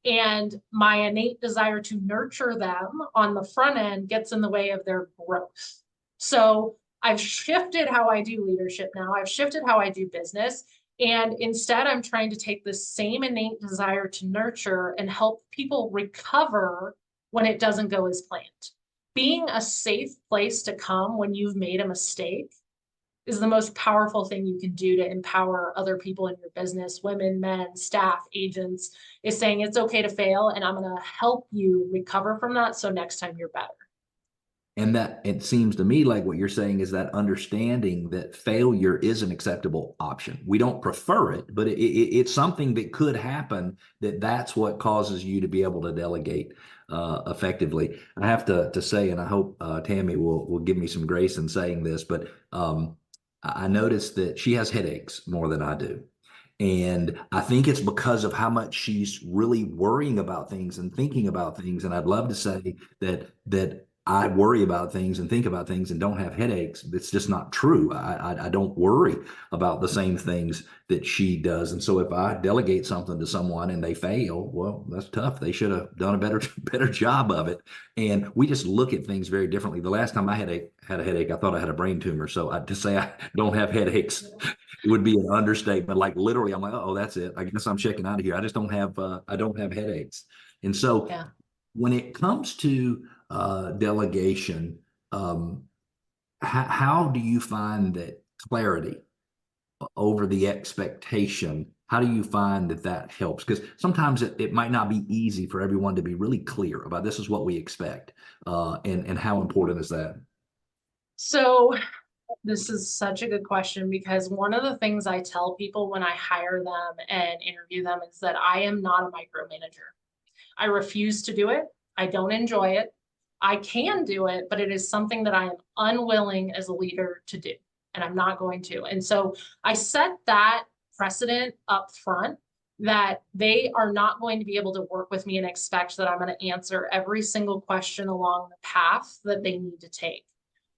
Speaker 3: And my innate desire to nurture them on the front end gets in the way of their growth. So I've shifted how I do leadership now. I've shifted how I do business. And instead, I'm trying to take the same innate desire to nurture and help people recover when it doesn't go as planned. Being a safe place to come when you've made a mistake is the most powerful thing you can do to empower other people in your business, women, men, staff, agents, is saying it's okay to fail, and I'm going to help you recover from that so next time you're better.
Speaker 1: And that, it seems to me like what you're saying is that understanding that failure is an acceptable option. We don't prefer it, but it's something that could happen, that's what causes you to be able to delegate effectively. I have to say, and I hope Tammy will give me some grace in saying this, but I noticed that she has headaches more than I do. And I think it's because of how much she's really worrying about things and thinking about things. And I'd love to say that I worry about things and think about things and don't have headaches. It's just not true. I don't worry about the same things that she does. And so if I delegate something to someone and they fail, well, that's tough. They should have done a better job of it. And we just look at things very differently. The last time I had a headache, I thought I had a brain tumor. So to say I don't have headaches, it would be an understatement. Like literally, I'm like, oh, that's it. I guess I'm checking out of here. I just don't have headaches. And so
Speaker 3: Yeah.
Speaker 1: when it comes to delegation, how do you find that clarity over the expectation? How do you find that helps? Because sometimes it might not be easy for everyone to be really clear about this is what we expect, and how important is that?
Speaker 3: So this is such a good question, because one of the things I tell people when I hire them and interview them is that I am not a micromanager. I refuse to do it. I don't enjoy it. I can do it, but it is something that I am unwilling as a leader to do, and I'm not going to. And so I set that precedent up front that they are not going to be able to work with me and expect that I'm going to answer every single question along the path that they need to take.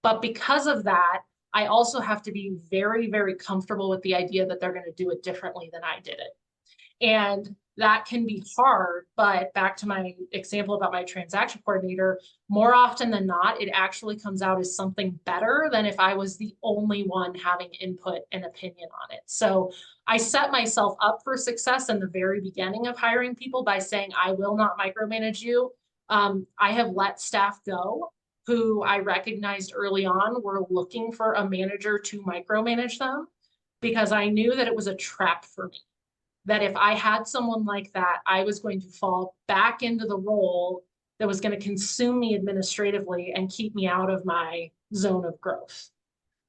Speaker 3: But because of that, I also have to be very, very comfortable with the idea that they're going to do it differently than I did it. And that can be hard, but back to my example about my transaction coordinator, more often than not, it actually comes out as something better than if I was the only one having input and opinion on it. So I set myself up for success in the very beginning of hiring people by saying, I will not micromanage you. I have let staff go who I recognized early on were looking for a manager to micromanage them, because I knew that it was a trap for me. That if I had someone like that, I was going to fall back into the role that was going to consume me administratively and keep me out of my zone of growth.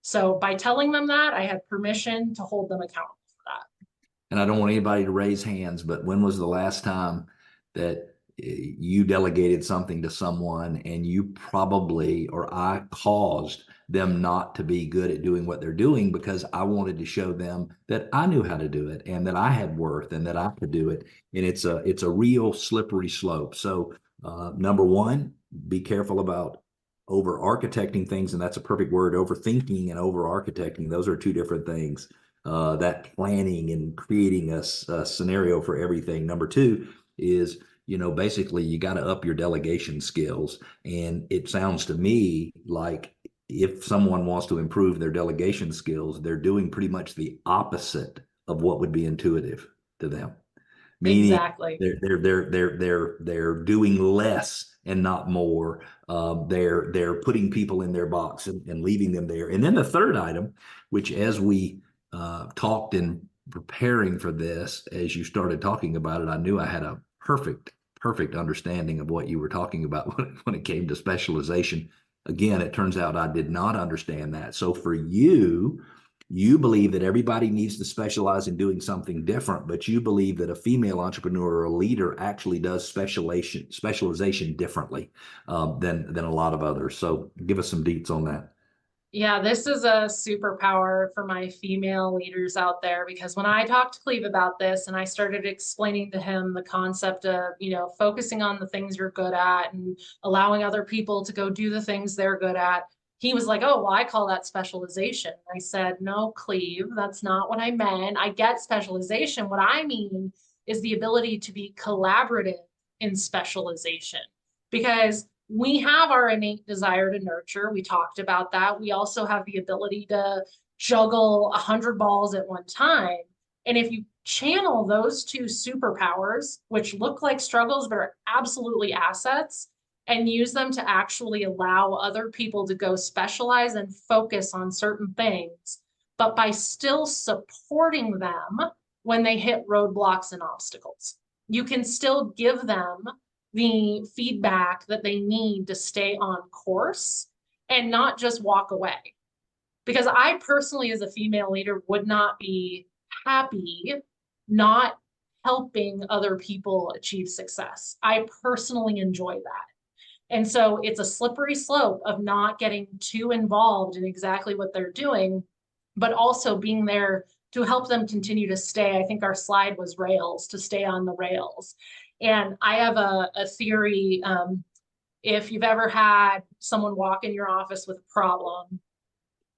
Speaker 3: So by telling them that, I had permission to hold them accountable for that.
Speaker 1: And I don't want anybody to raise hands, but when was the last time that you delegated something to someone and you probably, or I caused them not to be good at doing what they're doing because I wanted to show them that I knew how to do it and that I had worth and that I could do it. And it's a real slippery slope. So number one, be careful about over architecting things. And that's a perfect word. Overthinking and over architecting. Those are two different things. That planning and creating a scenario for everything. Number two is, basically you got to up your delegation skills. And it sounds to me like if someone wants to improve their delegation skills, they're doing pretty much the opposite of what would be intuitive to them. Meaning
Speaker 3: Exactly.
Speaker 1: they're doing less and not more. They're putting people in their box and leaving them there. And then the third item, which as we talked in preparing for this, as you started talking about it, I knew I had a perfect understanding of what you were talking about when it came to specialization. Again, it turns out I did not understand that. So for you, you believe that everybody needs to specialize in doing something different, but you believe that a female entrepreneur or a leader actually does specialization differently than a lot of others. So give us some deets on that.
Speaker 3: Yeah, this is a superpower for my female leaders out there, because when I talked to Cleve about this and I started explaining to him the concept of, focusing on the things you're good at and allowing other people to go do the things they're good at, he was like, oh, well, I call that specialization. I said, no, Cleve, that's not what I meant. I get specialization. What I mean is the ability to be collaborative in specialization, because we have our innate desire to nurture. We talked about that. We also have the ability to juggle 100 balls at one time. And if you channel those two superpowers, which look like struggles, but are absolutely assets, and use them to actually allow other people to go specialize and focus on certain things, but by still supporting them when they hit roadblocks and obstacles, you can still give them the feedback that they need to stay on course and not just walk away. Because I personally, as a female leader, would not be happy not helping other people achieve success. I personally enjoy that. And so it's a slippery slope of not getting too involved in exactly what they're doing, but also being there to help them continue to stay. I think our slide was rails, to stay on the rails. And I have a theory. If you've ever had someone walk in your office with a problem,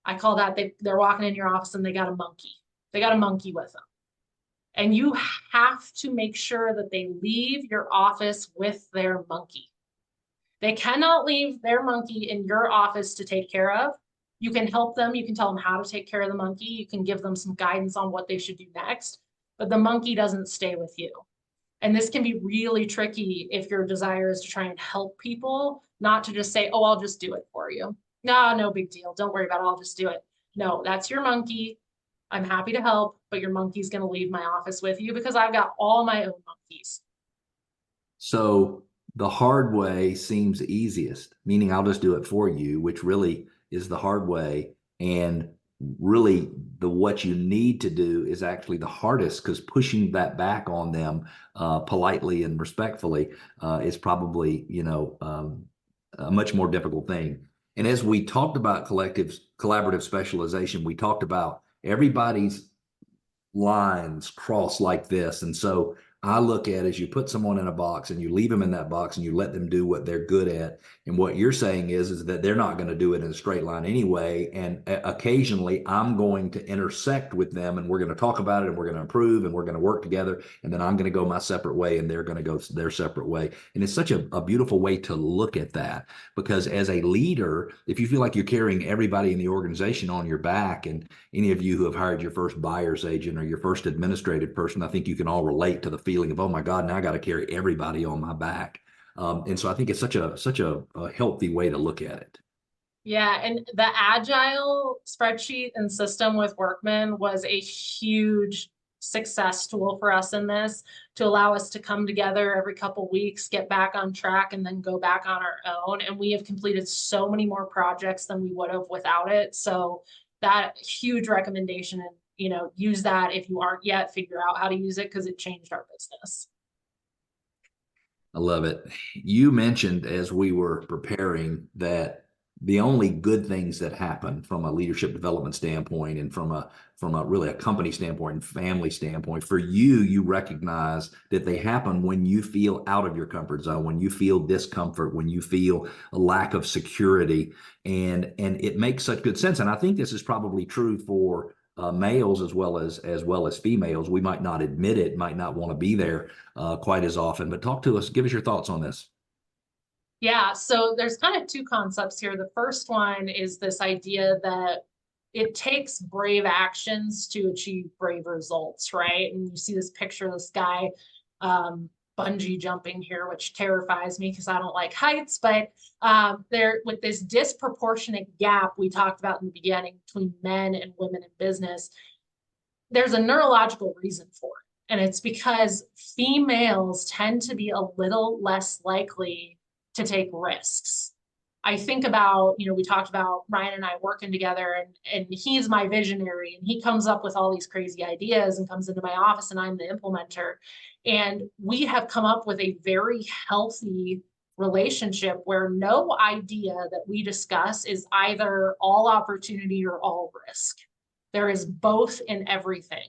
Speaker 3: I call that they're walking in your office and they got a monkey. They got a monkey with them. And you have to make sure that they leave your office with their monkey. They cannot leave their monkey in your office to take care of. You can help them. You can tell them how to take care of the monkey. You can give them some guidance on what they should do next. But the monkey doesn't stay with you. And this can be really tricky if your desire is to try and help people, not to just say, oh, I'll just do it for you. No big deal. Don't worry about it. I'll just do it. No, that's your monkey. I'm happy to help, but your monkey's going to leave my office with you because I've got all my own monkeys.
Speaker 1: So the hard way seems easiest, meaning I'll just do it for you, which really is the hard way. And really what you need to do is actually the hardest, because pushing that back on them politely and respectfully is probably, a much more difficult thing. And as we talked about collaborative specialization, we talked about everybody's lines cross like this. And so I look at it as you put someone in a box and you leave them in that box and you let them do what they're good at. And what you're saying is that they're not going to do it in a straight line anyway. And occasionally I'm going to intersect with them and we're going to talk about it and we're going to improve and we're going to work together. And then I'm going to go my separate way and they're going to go their separate way. And it's such a beautiful way to look at that, because as a leader, if you feel like you're carrying everybody in the organization on your back, and any of you who have hired your first buyer's agent or your first administrative person, I think you can all relate to the feeling of, oh my God, now I got to carry everybody on my back. And so I think it's such a healthy way to look at it.
Speaker 3: Yeah, and the agile spreadsheet and system with Workman was a huge success tool for us in this, to allow us to come together every couple weeks, get back on track, and then go back on our own. And we have completed so many more projects than we would have without it. So that huge recommendation, and use that if you aren't yet, figure out how to use it, because it changed our business.
Speaker 1: I love it. You mentioned as we were preparing that the only good things that happen from a leadership development standpoint and from a really a company standpoint and family standpoint, for you recognize that they happen when you feel out of your comfort zone, when you feel discomfort, when you feel a lack of security, and it makes such good sense. And I think this is probably true for males as well as females. We might not admit it, might not want to be there quite as often, but talk to us, give us your thoughts on this.
Speaker 3: Yeah, so there's kind of two concepts here. The first one is this idea that it takes brave actions to achieve brave results, right? And you see this picture of this guy bungee jumping here, which terrifies me because I don't like heights, but there, with this disproportionate gap we talked about in the beginning between men and women in business, there's a neurological reason for it. And it's because females tend to be a little less likely to take risks. I think about, we talked about Ryan and I working together, and he's my visionary, and he comes up with all these crazy ideas and comes into my office, and I'm the implementer. And we have come up with a very healthy relationship where no idea that we discuss is either all opportunity or all risk. There is both in everything.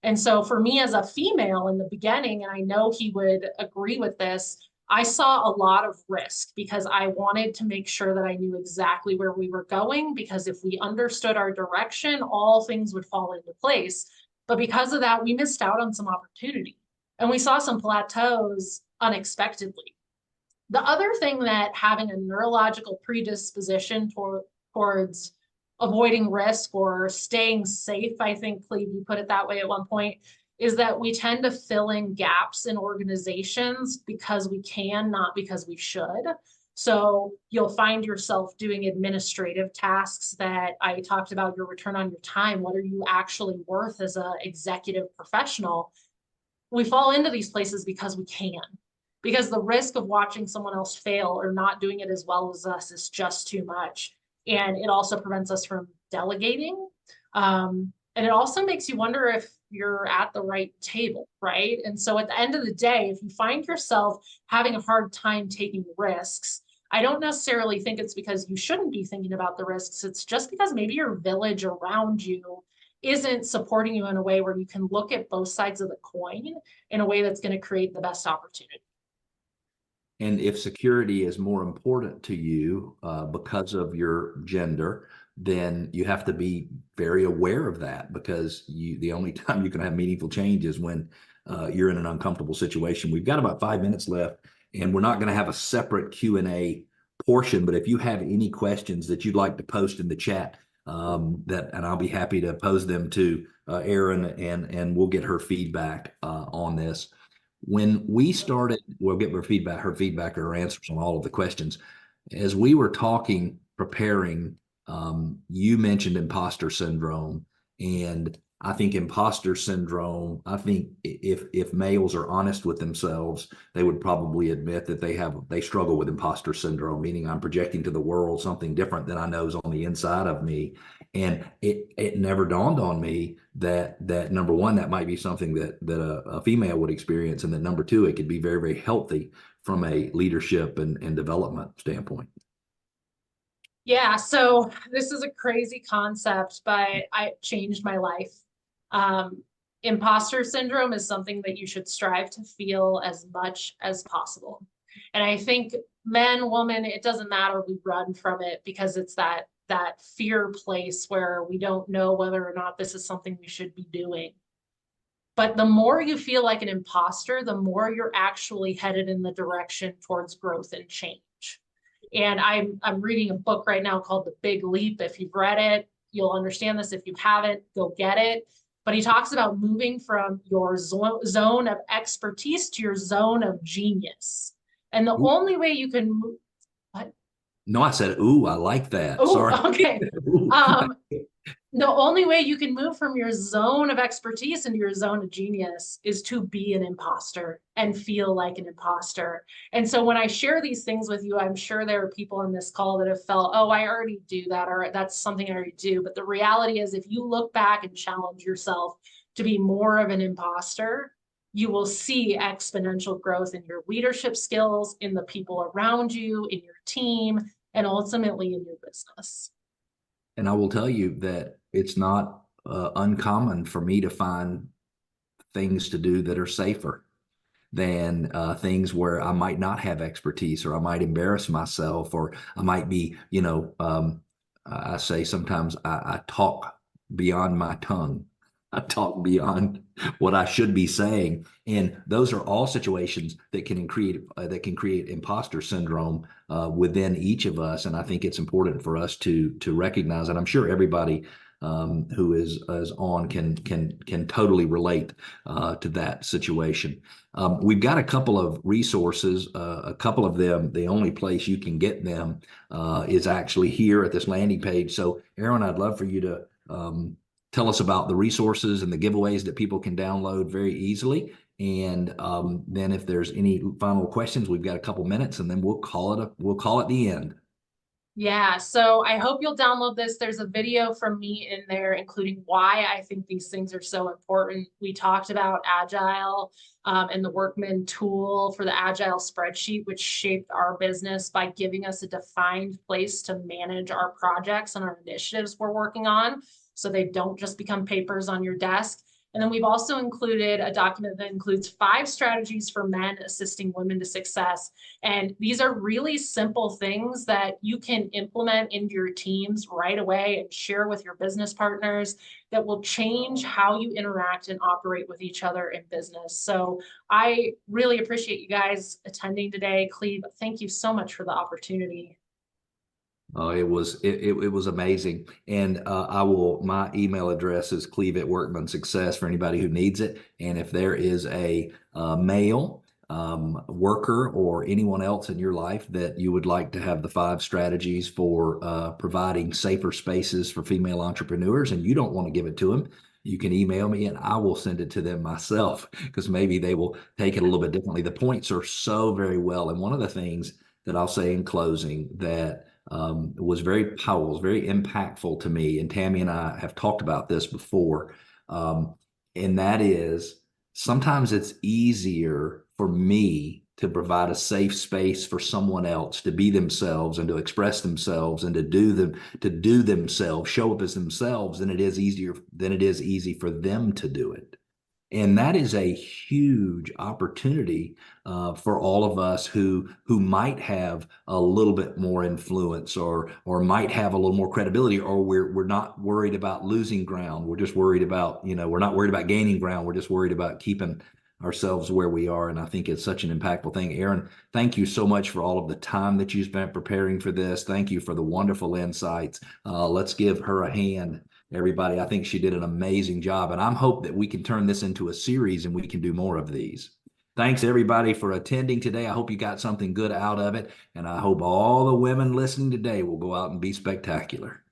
Speaker 3: And so for me as a female in the beginning, and I know he would agree with this, I saw a lot of risk because I wanted to make sure that I knew exactly where we were going, because if we understood our direction, all things would fall into place. But because of that, we missed out on some opportunity, and we saw some plateaus unexpectedly. The other thing that having a neurological predisposition towards avoiding risk or staying safe, I think, Cleve, you put it that way at one point, is that we tend to fill in gaps in organizations because we can, not because we should. So you'll find yourself doing administrative tasks that I talked about, your return on your time. What are you actually worth as an executive professional? We fall into these places because we can, because the risk of watching someone else fail or not doing it as well as us is just too much. And it also prevents us from delegating. And it also makes you wonder if you're at the right table, right? And so at the end of the day, if you find yourself having a hard time taking risks, I don't necessarily think it's because you shouldn't be thinking about the risks. It's just because maybe your village around you isn't supporting you in a way where you can look at both sides of the coin in a way that's going to create the best opportunity.
Speaker 1: And if security is more important to you because of your gender, then you have to be very aware of that, because the only time you can have meaningful change is when you're in an uncomfortable situation. We've got about 5 minutes left, and we're not going to have a separate Q&A portion, but if you have any questions that you'd like to post in the chat, and I'll be happy to pose them to Erin, and we'll get her feedback on this. When we started, we'll get her feedback or her answers on all of the questions. As we were talking, preparing, you mentioned imposter syndrome. And I think imposter syndrome, I think if males are honest with themselves, they would probably admit that they struggle with imposter syndrome, meaning I'm projecting to the world something different than I know is on the inside of me. And it never dawned on me that number one, that might be something that a female would experience, and that number two, it could be very, very healthy from a leadership and development standpoint.
Speaker 3: Yeah, so this is a crazy concept, but it changed my life. Imposter syndrome is something that you should strive to feel as much as possible. And I think men, women, it doesn't matter, we run from it because it's that fear place where we don't know whether or not this is something we should be doing. But the more you feel like an imposter, the more you're actually headed in the direction towards growth and change. And I'm reading a book right now called The Big Leap. If you've read it, you'll understand this. If you haven't, go get it. But he talks about moving from your zone of expertise to your zone of genius. And the only way you can move, what?
Speaker 1: No, I said, ooh, I like that.
Speaker 3: Oh,
Speaker 1: Sorry.
Speaker 3: okay. The only way you can move from your zone of expertise into your zone of genius is to be an imposter and feel like an imposter. And so when I share these things with you, I'm sure there are people on this call that have felt, oh, I already do that, or that's something I already do. But the reality is, if you look back and challenge yourself to be more of an imposter, you will see exponential growth in your leadership skills, in the people around you, in your team, and ultimately in your business.
Speaker 1: And I will tell you that it's not uncommon for me to find things to do that are safer than things where I might not have expertise, or I might embarrass myself, or I might be, I say sometimes I talk beyond my tongue. I talk beyond what I should be saying, and those are all situations that can create imposter syndrome within each of us. And I think it's important for us to recognize, and I'm sure everybody who is on can totally relate to that situation. We've got a couple of resources. A couple of them, the only place you can get them is actually here at this landing page. So, Erin, I'd love for you to tell us about the resources and the giveaways that people can download very easily. And then if there's any final questions, we've got a couple minutes, and then we'll call it the end.
Speaker 3: Yeah, so I hope you'll download this. There's a video from me in there, including why I think these things are so important. We talked about Agile and the Workman tool for the Agile spreadsheet, which shaped our business by giving us a defined place to manage our projects and our initiatives we're working on, so they don't just become papers on your desk. And then we've also included a document that includes 5 strategies for men assisting women to success. And these are really simple things that you can implement into your teams right away and share with your business partners that will change how you interact and operate with each other in business. So I really appreciate you guys attending today. Cleve, thank you so much for the opportunity.
Speaker 1: Oh, it was amazing. And my email address is cleve@Workman Success for anybody who needs it. And if there is a male worker or anyone else in your life that you would like to have the 5 strategies for providing safer spaces for female entrepreneurs, and you don't want to give it to them, you can email me and I will send it to them myself, because maybe they will take it a little bit differently. The points are so very well. And one of the things that I'll say in closing that was very powerful, very impactful to me, and Tammy and I have talked about this before, and that is, sometimes it's easier for me to provide a safe space for someone else to be themselves and to express themselves and to do themselves, show up as themselves, than it is easy for them to do it. And that is a huge opportunity for all of us who might have a little bit more influence, or might have a little more credibility, or we're not worried about losing ground. We're just worried about, we're not worried about gaining ground. We're just worried about keeping ourselves where we are. And I think it's such an impactful thing. Erin, thank you so much for all of the time that you spent preparing for this. Thank you for the wonderful insights. Let's give her a hand, everybody. I think she did an amazing job, and I'm hope that we can turn this into a series and we can do more of these. Thanks everybody for attending today. I hope you got something good out of it, and I hope all the women listening today will go out and be spectacular.